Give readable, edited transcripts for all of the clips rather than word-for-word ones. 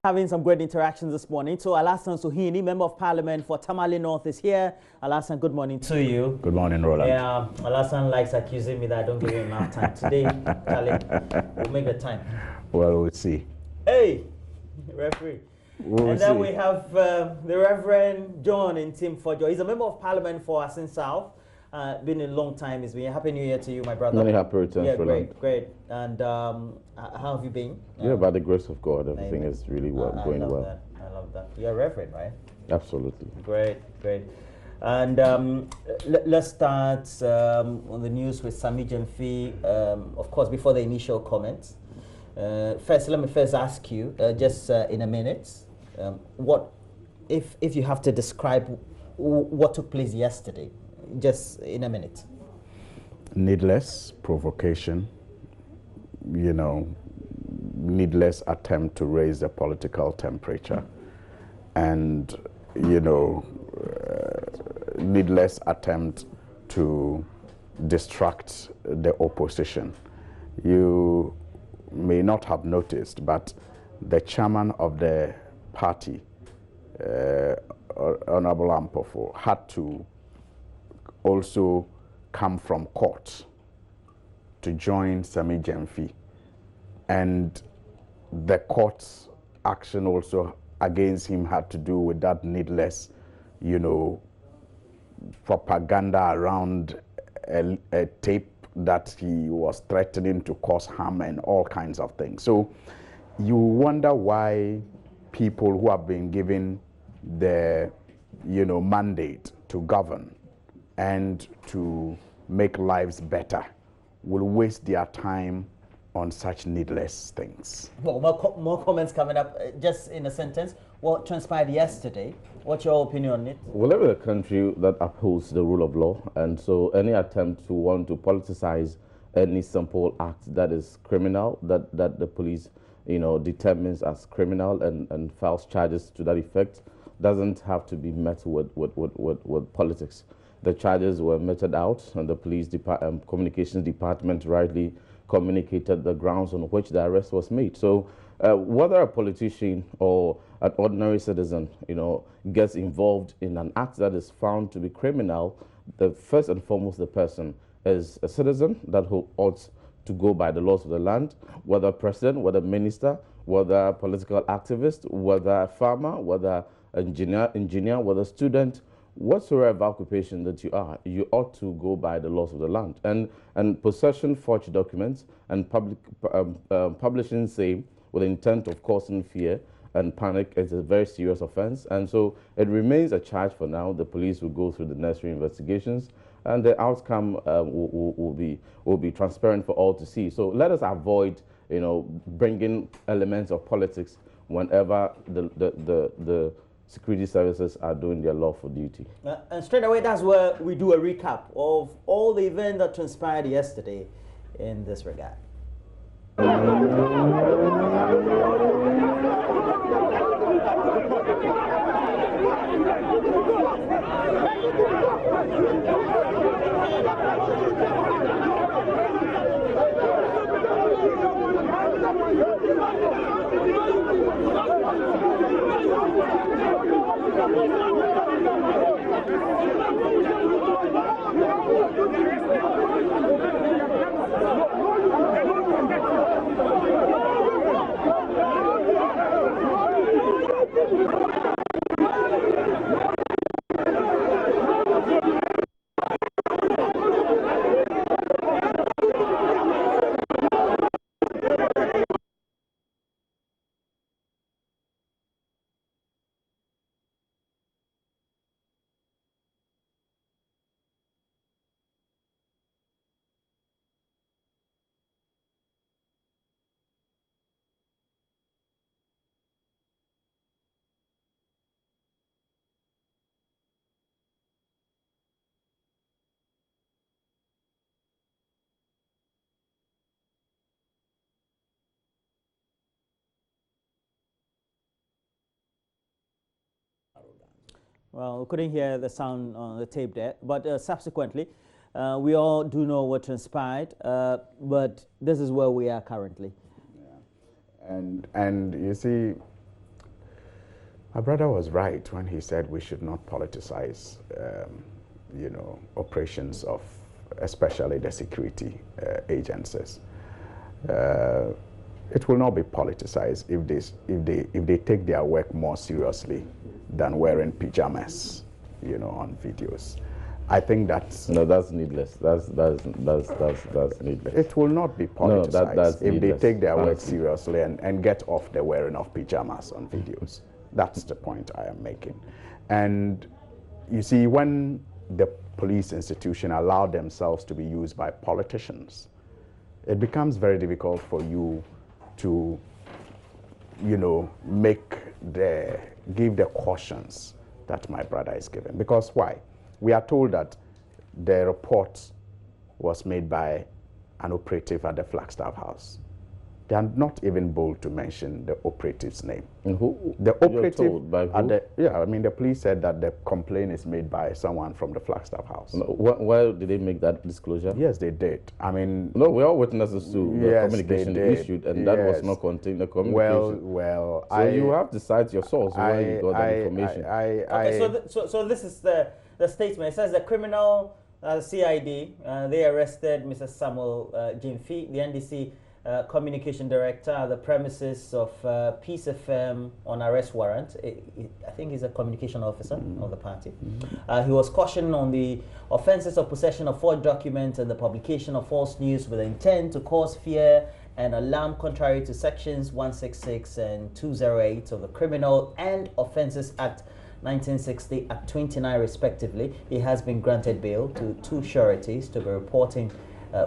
Having some great interactions this morning. So Alassane Suhini, Member of Parliament for Tamale North, is here. Alassane, good morning to you. Good morning, Roland. Yeah, Alassane likes accusing me that I don't give him enough time. Today, Charlie, we'll make the time. Well, we'll see. Hey, referee. And then we have the Reverend John in Team Fordjour. He's a Member of Parliament for Asin South. Been a long time. It's been a happy new year to you, my brother. Many happy returns, yeah, Roland. Great. And how have you been? Yeah, by the grace of God, everything is really going well. I love that. You're a reverend, right? Absolutely. Great. And let's start on the news with Sammy Gyamfi. Of course, before the initial comments. Let me ask you, just in a minute, what if you have to describe what took place yesterday, just in a minute? Needless provocation, needless attempt to raise the political temperature, and needless attempt to distract the opposition. You may not have noticed, but the chairman of the party, Honorable Ampofo, had to also come from court to join Sammy Gyamfi, and the court's action also against him had to do with that needless, propaganda around a tape that he was threatening to cause harm and all kinds of things. So you wonder why people who have been given the mandate to govern and to make lives better will waste their time on such needless things. Well, more comments coming up. Just in a sentence, what transpired yesterday? What's your opinion on it? We live in a country that upholds the rule of law, and so any attempt to want to politicize any simple act that is criminal, that the police determines as criminal and files charges to that effect, doesn't have to be met with politics. The charges were meted out, and the police communications department rightly communicated the grounds on which the arrest was made. So whether a politician or an ordinary citizen, gets involved in an act that is found to be criminal, the first and foremost, the person is a citizen that ought to go by the laws of the land, whether president, whether minister, whether political activist, whether farmer, whether engineer, whether student, whatsoever occupation that you are, you ought to go by the laws of the land. And possession forged documents and publishing same with the intent of causing fear and panic is a very serious offense. And so it remains a charge for now. The police will go through the necessary investigations, and the outcome will be transparent for all to see. So let us avoid, bringing elements of politics whenever the security services are doing their lawful duty. And straight away, that's where we do a recap of all the events that transpired yesterday in this regard. Well, we couldn't hear the sound on the tape there, but subsequently, we all do know what transpired, but this is where we are currently. Yeah. And you see, My brother was right when he said we should not politicize, operations of, especially the security agencies. It will not be politicized if they take their work more seriously than wearing pajamas, on videos. I think that's that's needless. That's needless. It will not be politicized that's if needless. they take their work seriously and get off the wearing of pajamas on videos. That's the point I am making. And you see, when the police institution allow themselves to be used by politicians, it becomes very difficult for you to, give the cautions that my brother is giving. Because why? We are told that the report was made by an operative at the Flagstaff House. They are not even bold to mention the operative's name. And who? The operative, told by who? The police said that the complaint is made by someone from the Flagstaff House. No, why did they make that disclosure? Yes, they did. No, we are witnesses to the communication issued, and that was not contained in the communication. Well, so you have to cite your source where you got that information. So this is the statement. It says the criminal CID, they arrested Mr. Sammy Gyamfi, the NDC communication director, at the premises of Peace FM on arrest warrant. I think he's a communication officer of the party. He was cautioned on the offenses of possession of forged documents and the publication of false news with intent to cause fear and alarm contrary to sections 166 and 208 of the Criminal and Offences Act 1960 at 29 respectively. He has been granted bail to 2 sureties to be reporting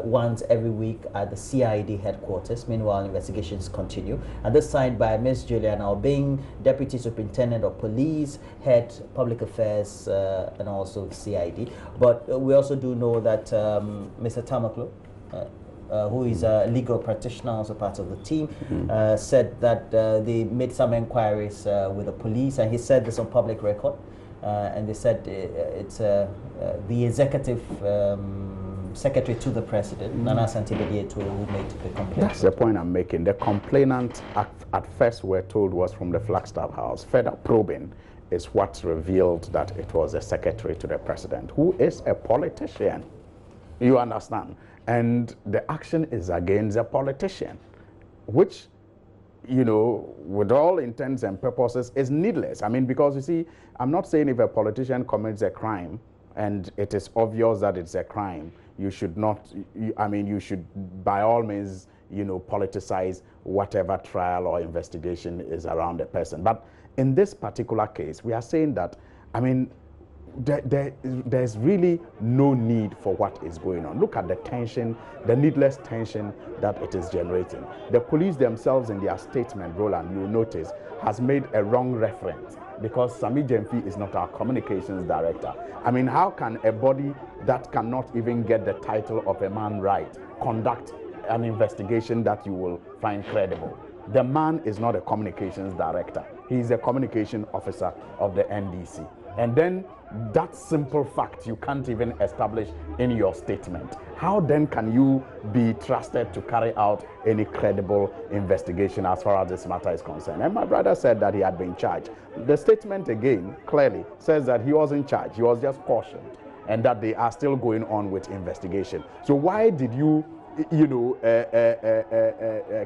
once every week at the CID headquarters. Meanwhile, investigations continue. And this signed by Ms. Juliana Obing, Deputy Superintendent of Police, Head Public Affairs, and also CID. But we also do know that Mr. Tamaklo, who is a legal practitioner, also part of the team, said that they made some inquiries with the police, and he said this on public record. And they said it's the executive secretary to the president, Nana Santibediyetu, who made the complaint. That's the point I'm making. The complainant at first we're told was from the Flagstaff House. Further probing is what revealed that it was the secretary to the president, who is a politician. You understand? And the action is against a politician, which, with all intents and purposes, is needless. Because you see, I'm not saying if a politician commits a crime and it is obvious that it's a crime, you should not, you should by all means, politicize whatever trial or investigation is around a person. But in this particular case, we are saying that, there's really no need for what is going on. Look at the tension, the needless tension that it is generating. The police themselves in their statement, Roland, you'll notice, has made a wrong reference because Sammy Gyamfi is not our communications director. How can a body that cannot even get the title of a man right conduct an investigation that you will find credible? The man is not a communications director. He is a communication officer of the NDC. And then that simple fact you can't even establish in your statement. How then can you be trusted to carry out any credible investigation as far as this matter is concerned? And my brother said that he had been charged. The statement again clearly says that he wasn't charged. He was just cautioned and that they are still going on with investigation. So why did you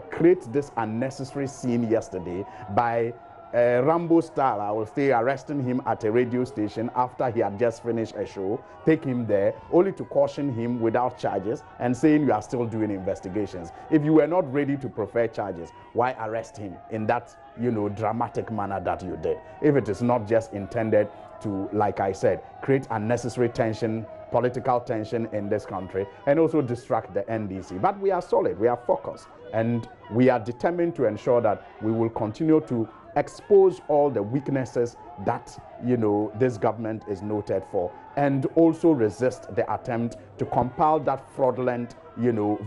create this unnecessary scene yesterday by Rambo style, I will say, arresting him at a radio station after he had just finished a show, take him there, only to caution him without charges and saying you are still doing investigations? If you were not ready to prefer charges, why arrest him in that, dramatic manner that you did? If it is not just intended to, like I said, create unnecessary tension, political tension in this country, and also distract the NDC. But we are solid, we are focused, and we are determined to ensure that we will continue to expose all the weaknesses that this government is noted for, and also resist the attempt to compile that fraudulent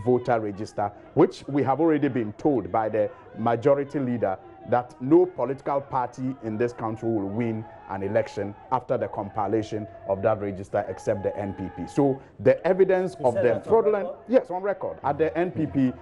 voter register, which we have already been told by the majority leader that no political party in this country will win an election after the compilation of that register except the NPP. So the evidence of the fraudulent, yes, on record, at the NPP,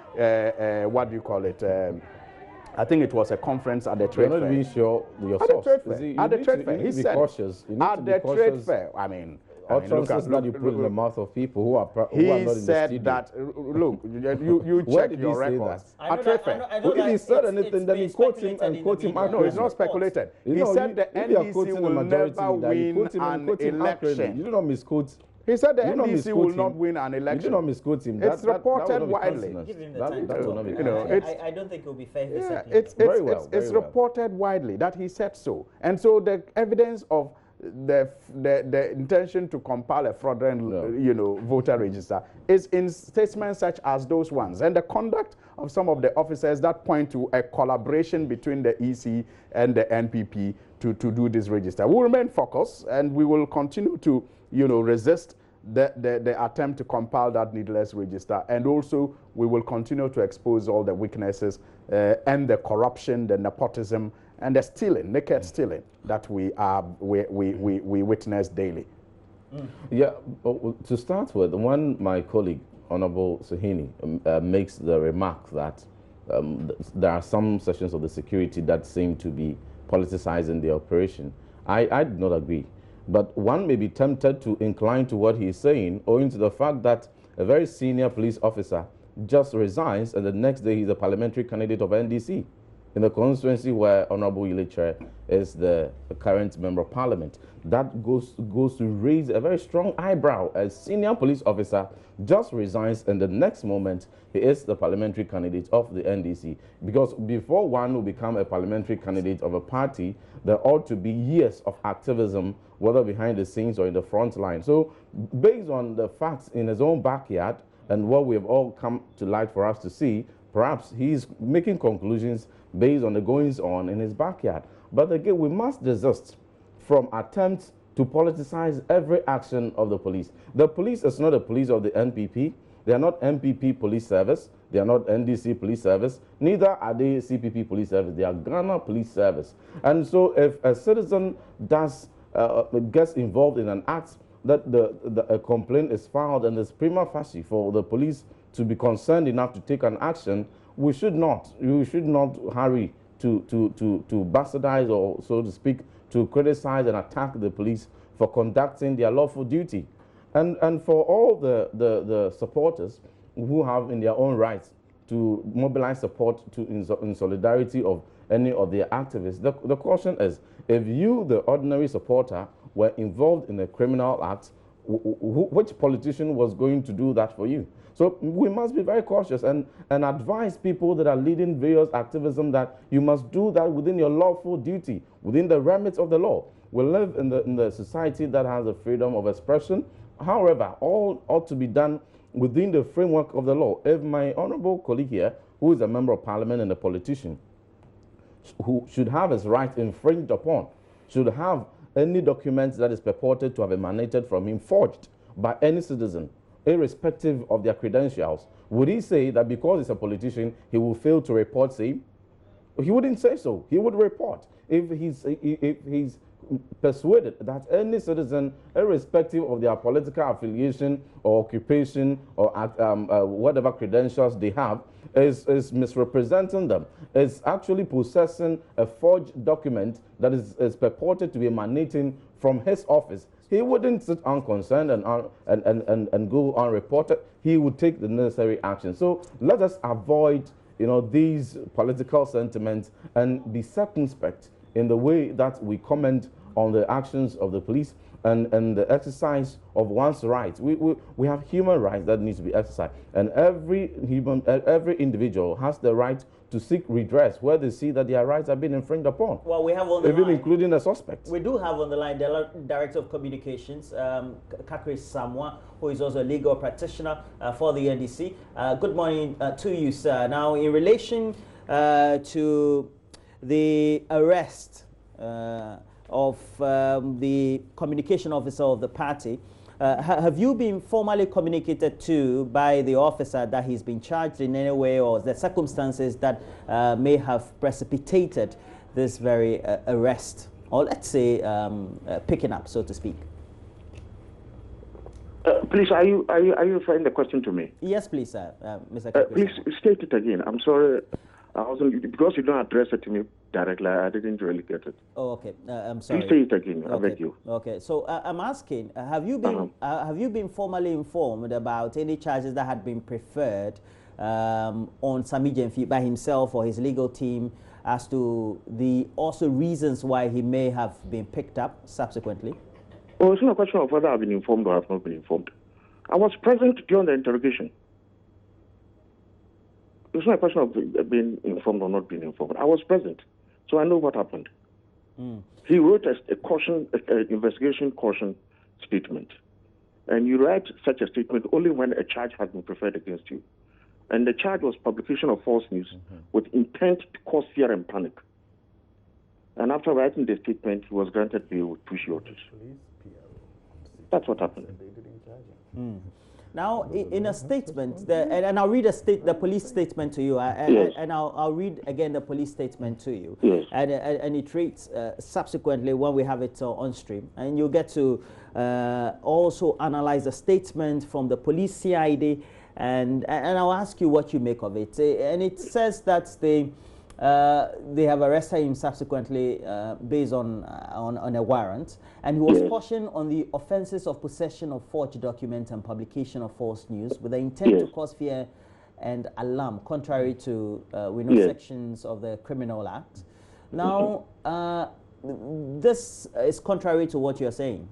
I think it was a conference at the trade fair. You're not even sure your At source. the trade fair. At the trade fair. He said, cautious. You need at to be the cautious. trade fair. I mean, utterances that you put in the mouth of people who are not in the studio. He said that, look, you check your records. At trade fair. If he said anything, then he quote him and quote him accurately. No, it's not speculated. He said the NDC will never win an election. You do not misquote. He said the NDC will not win an election. You do not misquote him. It's reported widely. Give him the time to talk. I don't think it will be fair. Yeah, it's reported widely that he said so. And so the evidence of the intention to compile a fraudulent, voter register is in statements such as those ones, and the conduct of some of the officers that point to a collaboration between the EC and the NPP to do this register. We'll remain focused, and we will continue to, resist the attempt to compile that needless register, and also we will continue to expose all the weaknesses and the corruption, the nepotism, and the stealing, naked stealing that we witness daily. Yeah, to start with, when my colleague, Honorable Sahini, makes the remark that there are some sections of the security that seem to be politicizing the operation, I do not agree. But one may be tempted to incline to what he's saying, owing to the fact that a very senior police officer just resigns, and the next day he's a parliamentary candidate of NDC in the constituency where Honorable Ileche is the current member of parliament. That goes to raise a very strong eyebrow. A senior police officer just resigns, and the next moment he is the parliamentary candidate of the NDC. Because before one will become a parliamentary candidate of a party, there ought to be years of activism, whether behind the scenes or in the front line. So based on the facts in his own backyard and what we have all come to light for us to see, perhaps he's making conclusions based on the goings on in his backyard. But again, we must desist from attempts to politicize every action of the police. The police is not the police of the NPP. They are not NPP police service. They are not NDC police service. Neither are they CPP police service. They are Ghana police service. And so if a citizen gets involved in an act that a complaint is filed and is prima facie for the police to be concerned enough to take an action, we should not hurry to bastardize, or so to speak, to criticize and attack the police for conducting their lawful duty. And for all the supporters who have in their own rights to mobilize support in solidarity of any of their activists, the caution is, if you, the ordinary supporter, were involved in a criminal act, which politician was going to do that for you? So we must be very cautious and advise people that are leading various activism that you must do that within your lawful duty, within the remits of the law. We live in the society that has the freedom of expression. However, all ought to be done within the framework of the law. If my honorable colleague here, who is a member of parliament and a politician, who should have his rights infringed upon, should have any documents that is purported to have emanated from him forged by any citizen, irrespective of their credentials, would he say that because he's a politician, he will fail to report same? He wouldn't say so. He would report. If he's persuaded that any citizen, irrespective of their political affiliation or occupation or whatever credentials they have, is misrepresenting them, is actually possessing a forged document that is purported to be emanating from his office, he wouldn't sit unconcerned and go unreported. He would take the necessary action. So let us avoid, these political sentiments and be circumspect in the way that we comment on the actions of the police and the exercise of one's rights. We have human rights that needs to be exercised, and every individual has the right to seek redress where they see that their rights have been infringed upon. Well, we have on the even line, including the suspects. We do have on the line the Director of Communications, Kakri Samwa, who is also a legal practitioner for the NDC. Good morning to you, sir. Now, in relation to the arrest of the communication officer of the party, have you been formally communicated to by the officer that he's been charged in any way, or the circumstances that may have precipitated this very arrest, or let's say picking up, so to speak? Please, are you referring the question to me? Yes, please, sir, Mr. Kakri. Please state it again. I'm sorry. I wasn't, because you don't address it to me directly, I didn't really get it. Oh, okay. I'm sorry. Please say it again. I beg you. Okay. So I'm asking, have you been formally informed about any charges that had been preferred on Sammy Gyamfi by himself or his legal team, as to the also reasons why he may have been picked up subsequently? Oh, it's not a question of whether I've been informed or I've not been informed. I was present during the interrogation. It's not a question of being informed or not being informed. I was present, so I know what happened. He wrote a caution, investigation caution statement. And you write such a statement only when a charge has been preferred against you. And the charge was publication of false news with intent to cause fear and panic. And after writing the statement, he was granted bail with push notice. That's what happened. Now, in a statement, and I'll read the police statement to you, and I'll read again the police statement to you. Yes. And it reads subsequently when we have it on stream, and you'll get to also analyze the statement from the police CID, and I'll ask you what you make of it. And it says that they have arrested him subsequently based on a warrant, and he was cautioned on the offences of possession of forged documents and publication of false news with the intent to cause fear and alarm, contrary to we know sections of the Criminal Act. Now, this is contrary to what you're saying,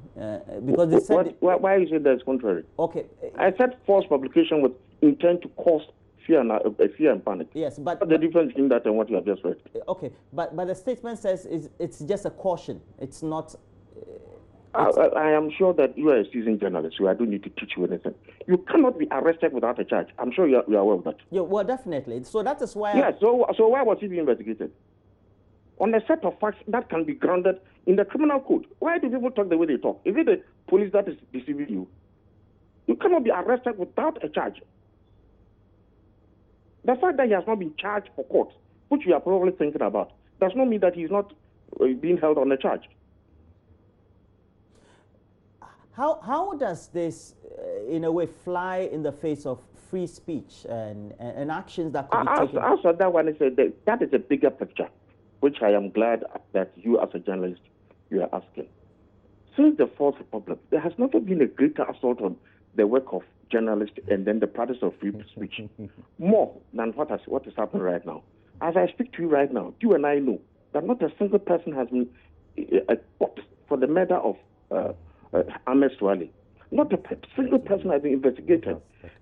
because they said... Why is it that's contrary? Okay. I said false publication with intent to cause fear and panic. Yes, but... What's the difference between that and what you have just read? Okay, but the statement says it's just a caution. It's not... I am sure that you are a seasoned journalist, so I don't need to teach you anything. You cannot be arrested without a charge. I'm sure you are aware of that. Yeah, well, definitely. So that is why... Yes, so why was he being investigated? On a set of facts that can be grounded in the criminal code. Why do people talk the way they talk? Is it the police that is deceiving you? You cannot be arrested without a charge. The fact that he has not been charged for court, which you are probably thinking about, does not mean that he is not being held on a charge. How does this, in a way, fly in the face of free speech and actions that could be taken? Answer that one is that is a bigger picture, which I am glad that you, as a journalist, you are asking. Since the Fourth Republic, there has never been a greater assault on the work of journalists and then the practice of free speech, more than what is happening right now. As I speak to you right now, you and I know that not a single person has been caught for the murder of Ahmed Swale. Not a single person has been investigated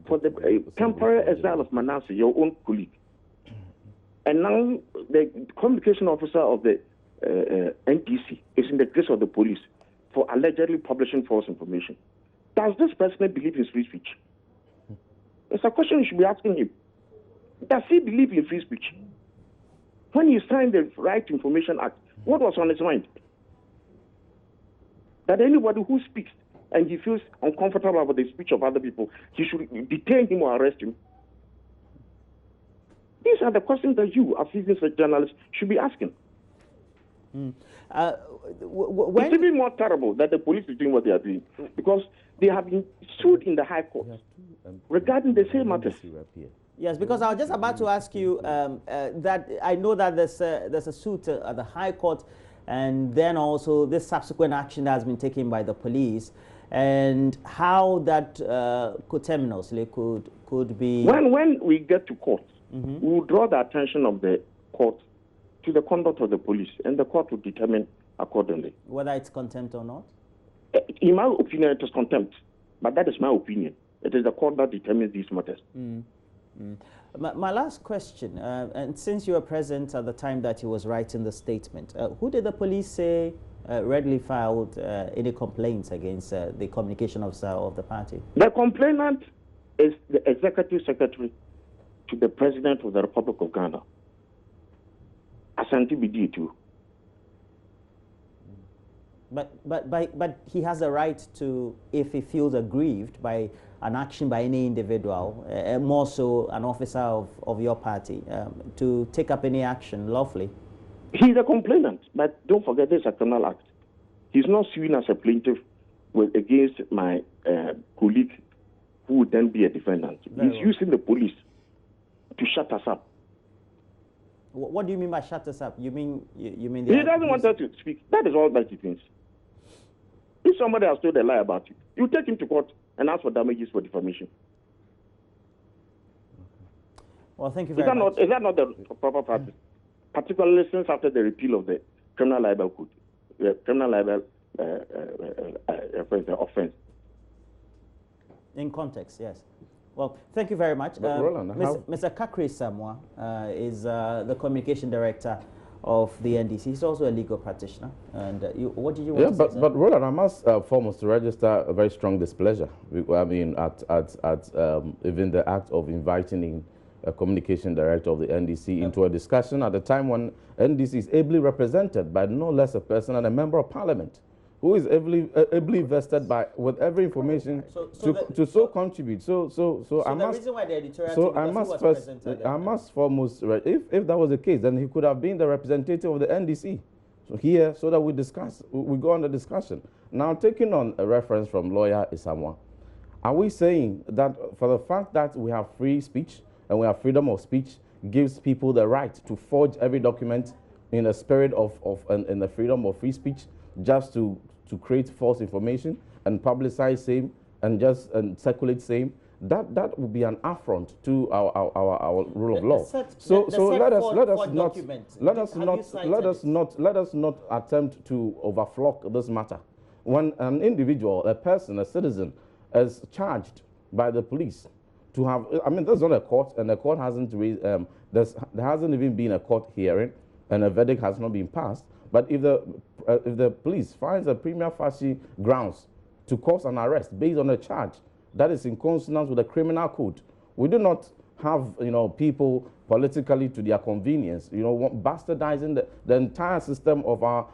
for the temporary exile of Manasseh, your own colleague. And now the communication officer of the NTC is in the case of the police for allegedly publishing false information. Does this person believe in free speech? It's a question you should be asking him. Does he believe in free speech? When he signed the Right to Information Act, what was on his mind? That anybody who speaks and he feels uncomfortable about the speech of other people, he should detain him or arrest him. These are the questions that you, as a journalist, should be asking. It's even more terrible that the police is doing what they are doing, because they have been sued in the High Court regarding the same matters. Yes, because I was just about to ask you that I know that there's a suit at the High Court, and then also this subsequent action that has been taken by the police, and how that coterminously could be... When we get to court, we will draw the attention of the court to the conduct of the police, and the court will determine accordingly. Whether it's contempt or not? In my opinion, it is contempt, but that is my opinion. It is the court that determines these matters. My last question, and since you were present at the time that he was writing the statement, who did the police say readily filed any complaints against the communication officer of the party? The complainant is the executive secretary to the President of the Republic of Ghana, Asante Biditu. But he has a right to, if he feels aggrieved by an action by any individual, more so an officer of your party, to take up any action lawfully. He's a complainant, but don't forget this is a criminal act. He's not suing as a plaintiff against my colleague, who would then be a defendant. He's using the police to shut us up. What do you mean by shut us up? You mean He doesn't want us to speak. That is all that it means. If somebody has told a lie about you, you take him to court and ask for damages for defamation. Well, thank you very much. Is that not the proper practice? Particularly since after the repeal of the criminal libel code, the criminal libel offense. In context, yes. Well, thank you very much. Roland, Mr. Kakri Samoa is the communication director of the NDC. He's also a legal practitioner. And what did you want to say? But Roland, I must foremost register a very strong displeasure. I mean, at even the act of inviting in a communication director of the NDC into a discussion at a time when NDC is ably represented by no less a person than a member of parliament, who is ably vested with every information to contribute. I must foremost, if that was the case, then he could have been the representative of the NDC here, so that we go on the discussion. Now, taking on a reference from lawyer Isamwa, are we saying that for the fact that we have free speech and we have freedom of speech gives people the right to forge every document in the spirit in the freedom of free speech, just to create false information and publicize same and circulate same? That would be an affront to our rule of law. Let us not attempt to overflock this matter. When an individual, a person, a citizen, is charged by the police to have, I mean, there's not a court, and the court hasn't raised, there hasn't even been a court hearing, and a verdict has not been passed. But if the police finds a prima facie grounds to cause an arrest based on a charge that is in consonance with the criminal code, we do not have people politically to their convenience, bastardizing the entire system of our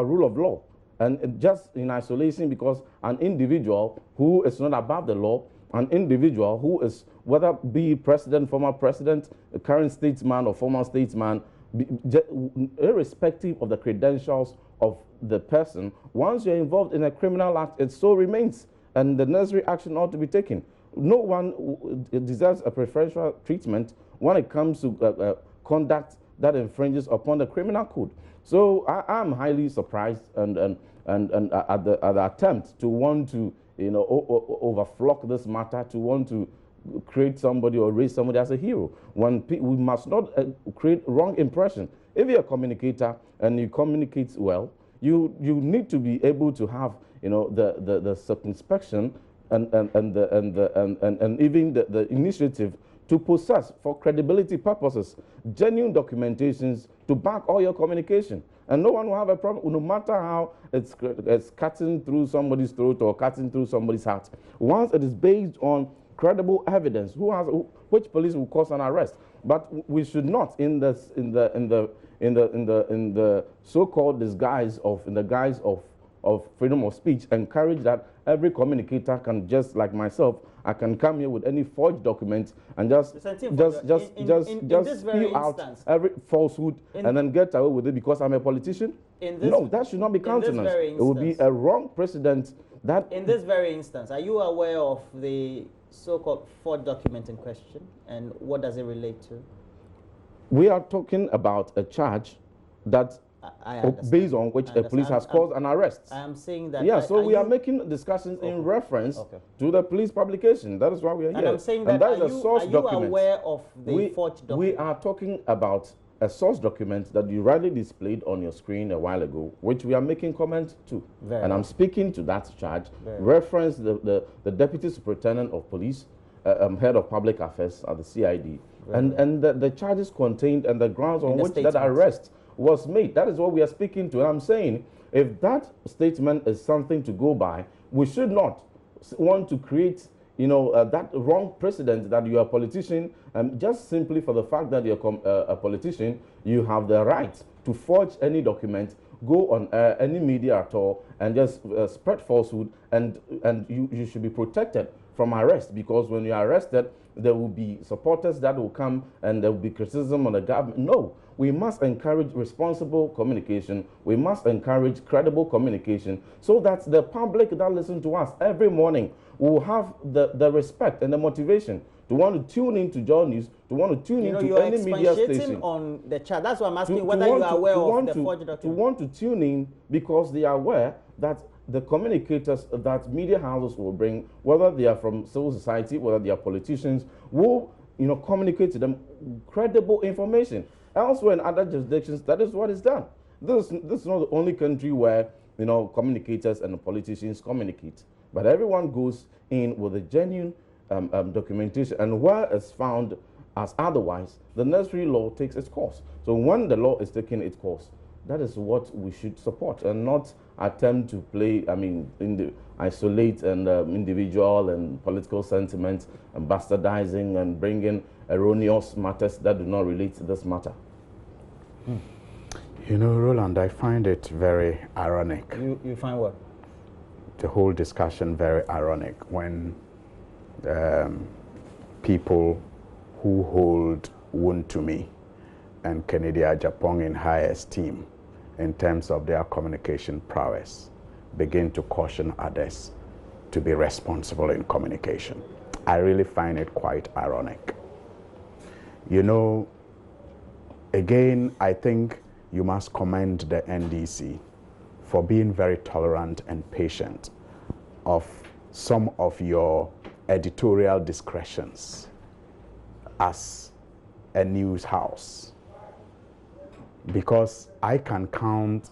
rule of law, and just in isolation because an individual who is not above the law, an individual who is, whether be president, former president, current statesman or former statesman, irrespective of the credentials of the person, once you're involved in a criminal act, it so remains, and the necessary action ought to be taken. No one deserves a preferential treatment when it comes to conduct that infringes upon the criminal code. So I'm highly surprised and at the attempt to want to overflock this matter, to want to create somebody or raise somebody as a hero, when we must not create wrong impression. If you're a communicator and you communicate well, you need to be able to have the circumspection and even the initiative to possess, for credibility purposes, genuine documentations to back all your communication. And no one will have a problem, no matter how it's cutting through somebody's throat or cutting through somebody's heart. Once it is based on credible evidence, which police will cause an arrest. But we should not, in the so-called guise of freedom of speech, encourage that every communicator can, just like myself, I can come here with any forged document and just spew out every falsehood and then get away with it because I'm a politician. No, that should not be countenance. It would be a wrong precedent. In this very instance, are you aware of the so-called forged document in question, and what does it relate to? We are talking about a charge that based on which a police has caused an arrest. I am saying that. Yeah, so we are making discussions in reference to the police publication. That is why we are here. And I'm saying that, are you aware of the forged document? We are talking about a source document that you rightly displayed on your screen a while ago, which we are making comment to. I'm speaking to that charge. Reference the Deputy Superintendent of Police, Head of Public Affairs at the CID, and the charges contained and the grounds on which that arrest was made. That is what we are speaking to. And I'm saying, if that statement is something to go by, we should not want to create that wrong precedent that you are a politician, and just simply for the fact that you're a politician, you have the right to forge any document, go on any media at all, and just spread falsehood, and you should be protected from arrest, because when you are arrested, there will be supporters that will come and there will be criticism on the government. No, we must encourage responsible communication. We must encourage credible communication so that the public that listen to us every morning will have the respect and the motivation to want to tune in to JoyNews, to want to tune into any media station. On the chat. That's why I'm asking whether you are aware of the forged document. To want to tune in because they are aware that the communicators that media houses will bring, whether they are from civil society, whether they are politicians, will communicate to them credible information. Elsewhere in other jurisdictions, that is what is done. This is not the only country where communicators and politicians communicate, but everyone goes in with a genuine documentation, and where it's found as otherwise, the necessary law takes its course. So when the law is taking its course, that is what we should support, and not attempt to play, isolate and individual and political sentiments and bastardizing and bringing erroneous matters that do not relate to this matter. Roland, I find it very ironic. You find what? The whole discussion very ironic when people who hold Wontumi and Kennedy Ajapong in high esteem in terms of their communication prowess begin to caution others to be responsible in communication. I really find it quite ironic. Again, I think you must commend the NDC for being very tolerant and patient of some of your editorial discretions as a news house. Because I can count,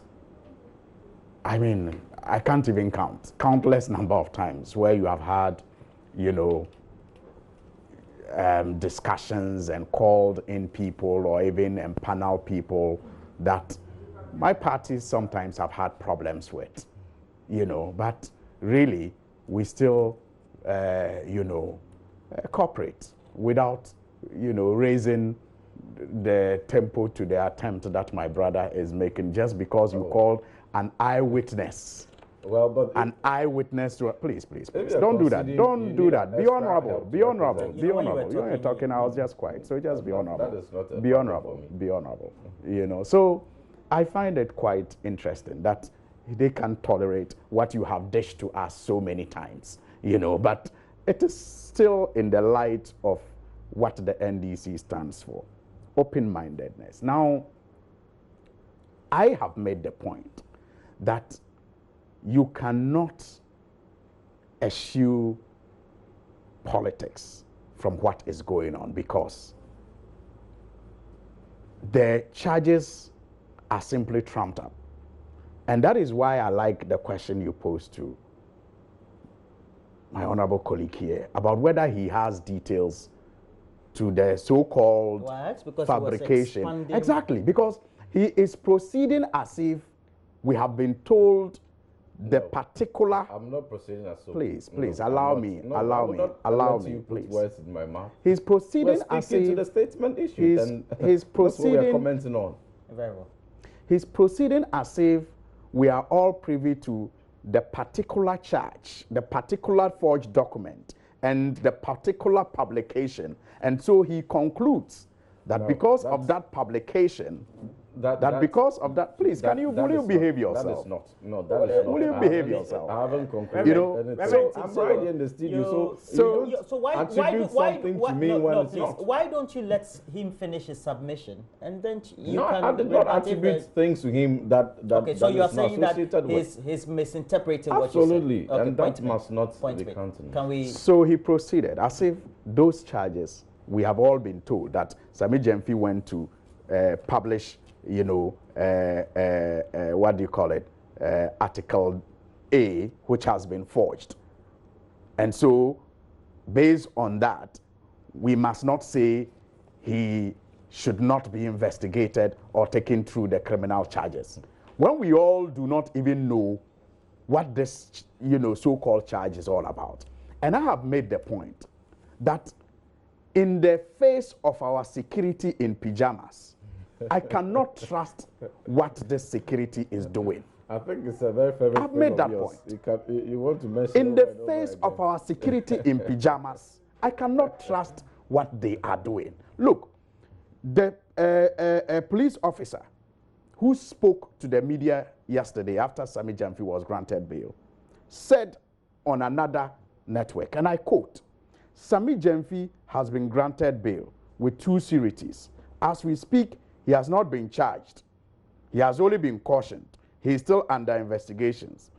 I can't even count, countless number of times where you have had, discussions and called in people or even empaneled people that my parties sometimes have had problems with, but really we still, cooperate without, raising the tempo to the attempt that my brother is making just because you called an eyewitness. Well, but an eyewitness to please, don't do that. Don't do that. Be honorable. Be honorable. Be honorable. When you're talking, I was just quiet. So just be honorable. That is not be honorable. Be honorable. So I find it quite interesting that they can tolerate what you have dished to us so many times. But it is still in the light of what the NDC stands for. Open-mindedness. Now, I have made the point that you cannot eschew politics from what is going on because the charges are simply trumped up. And that is why I like the question you posed to my honorable colleague here about whether he has details to the so-called fabrication. Exactly, because he is proceeding as if we have been told the particular. I'm not proceeding as so. Please, allow me, please. Words in my mouth. He's proceeding as if to the statement issue. He's proceeding. That's what we're commenting on. Very well. He's proceeding as if we are all privy to the particular charge, the particular forged document, and the particular publication. And so he concludes that because of that publication, because of that, please, will you behave yourself? That is not. No, that is not. Will you behave yourself? I haven't concluded anything. So I'm right in the studio. So why don't you let him finish his submission and then I did not attribute things to him that okay, so you are saying that he's misinterpreting what you said. Absolutely, okay, and that must not be counted. Can we? So he proceeded as if those charges, we have all been told that Sammy Gyamfi went to publish, what do you call it, Article A, which has been forged. And so, based on that, we must not say he should not be investigated or taken through the criminal charges. When we all do not even know what this, so-called charge is all about. And I have made the point that in the face of our security in pajamas, I cannot trust what this security is doing. I think it's a very favorite. I've made that point. You want to mention in the face of our security in pajamas, I cannot trust what they are doing. Look, the police officer who spoke to the media yesterday after Sammy Gyamfi was granted bail said on another network, and I quote, Sammy Gyamfi has been granted bail with 2 sureties. As we speak, he has not been charged. He has only been cautioned. He is still under investigations.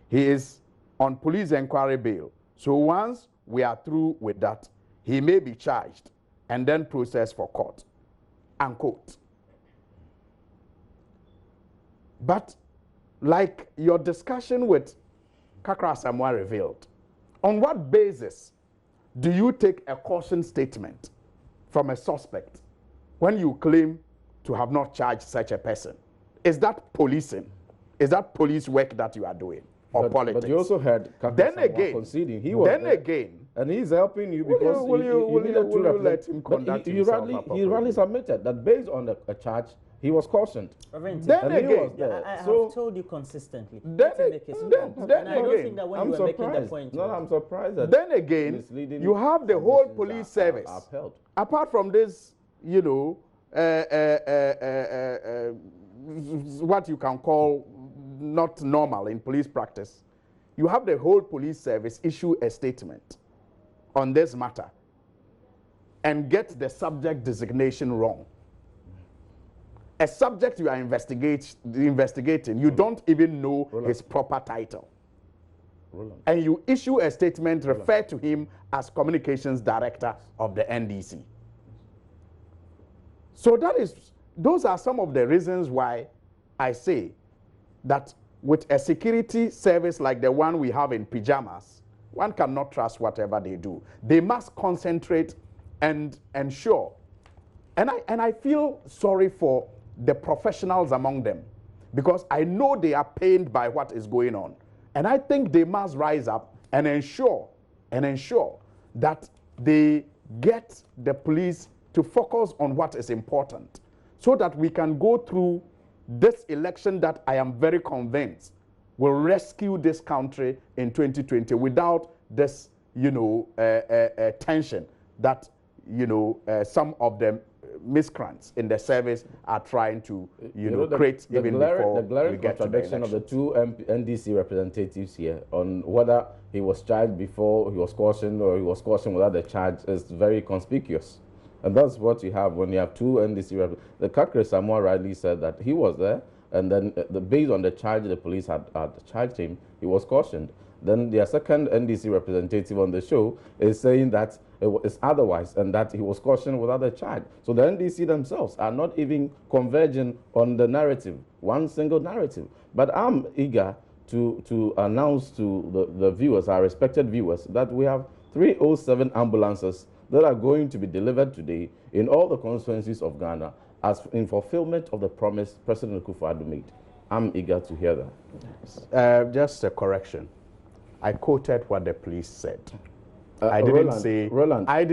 He is on police inquiry bail. So once we are through with that, he may be charged and then processed for court. Unquote. But like your discussion with Kakra Samoa revealed, on what basis do you take a caution statement from a suspect when you claim to have not charged such a person? Is that policing? Is that police work that you are doing? Or politics? But you also heard then again, conceding. He was then again, and he's helping you because will you let him conduct himself appropriately? He rightly submitted that based on a charge, he was cautioned. Then again, I have told you consistently. Then I don't think that when I'm you were making the surprised. point. No, I'm surprised that then again, you have the whole police service. Upheld. Apart from this, you know, what you can call not normal in police practice, you have the whole police service issue a statement on this matter and get the subject designation wrong. A subject you are investigating, you don't even know his proper title. And you issue a statement, refer to him as communications director of the NDC. So those are some of the reasons why I say that with a security service like the one we have in pajamas, one cannot trust whatever they do. They must concentrate and ensure. And I feel sorry for the professionals among them, because I know they are pained by what is going on. And I think they must rise up and ensure that they get the police to focus on what is important, so that we can go through this election that I am very convinced will rescue this country in 2020 without this, you know, tension that, you know, some of them miscreants in the service are trying to, you know, create even before the glaring we get to the contradiction of the elections. 2 NDC representatives here on whether he was charged before he was cautioned or he was cautioned without the charge is very conspicuous. And that's what you have when you have 2 NDC representatives. The Kakre Samoa rightly said that he was there, and then based on the charge the police had charged him, he was cautioned. Then their second NDC representative on the show is saying that it's otherwise and that he was cautioned without a charge. So the NDC themselves are not even converging on the narrative, one single narrative. But I'm eager to announce to the viewers, our respected viewers, that we have 307 ambulances that are going to be delivered today in all the constituencies of Ghana as in fulfillment of the promise President Akufo-Addo made. I'm eager to hear that. Just a correction. I quoted what the police said. I didn't say Sammy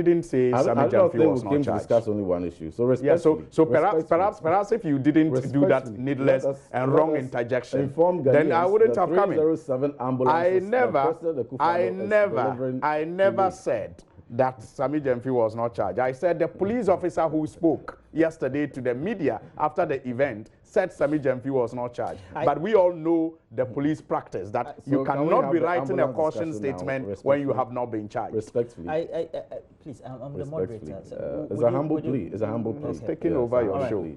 Gyamfi was not came to charged. discuss only one issue. So respectfully, so perhaps if you didn't do that needless and wrong interjection, then I wouldn't have come in. I never said that Sammy Gyamfi was not charged. I said the police officer who spoke yesterday to the media after the event said Sammy Gyamfi was not charged. But we all know the police practice that you cannot be writing a caution statement when you have not been charged. Respectfully. Please, I'm the moderator. It's a humble plea. It's a humble plea. Taking over your show.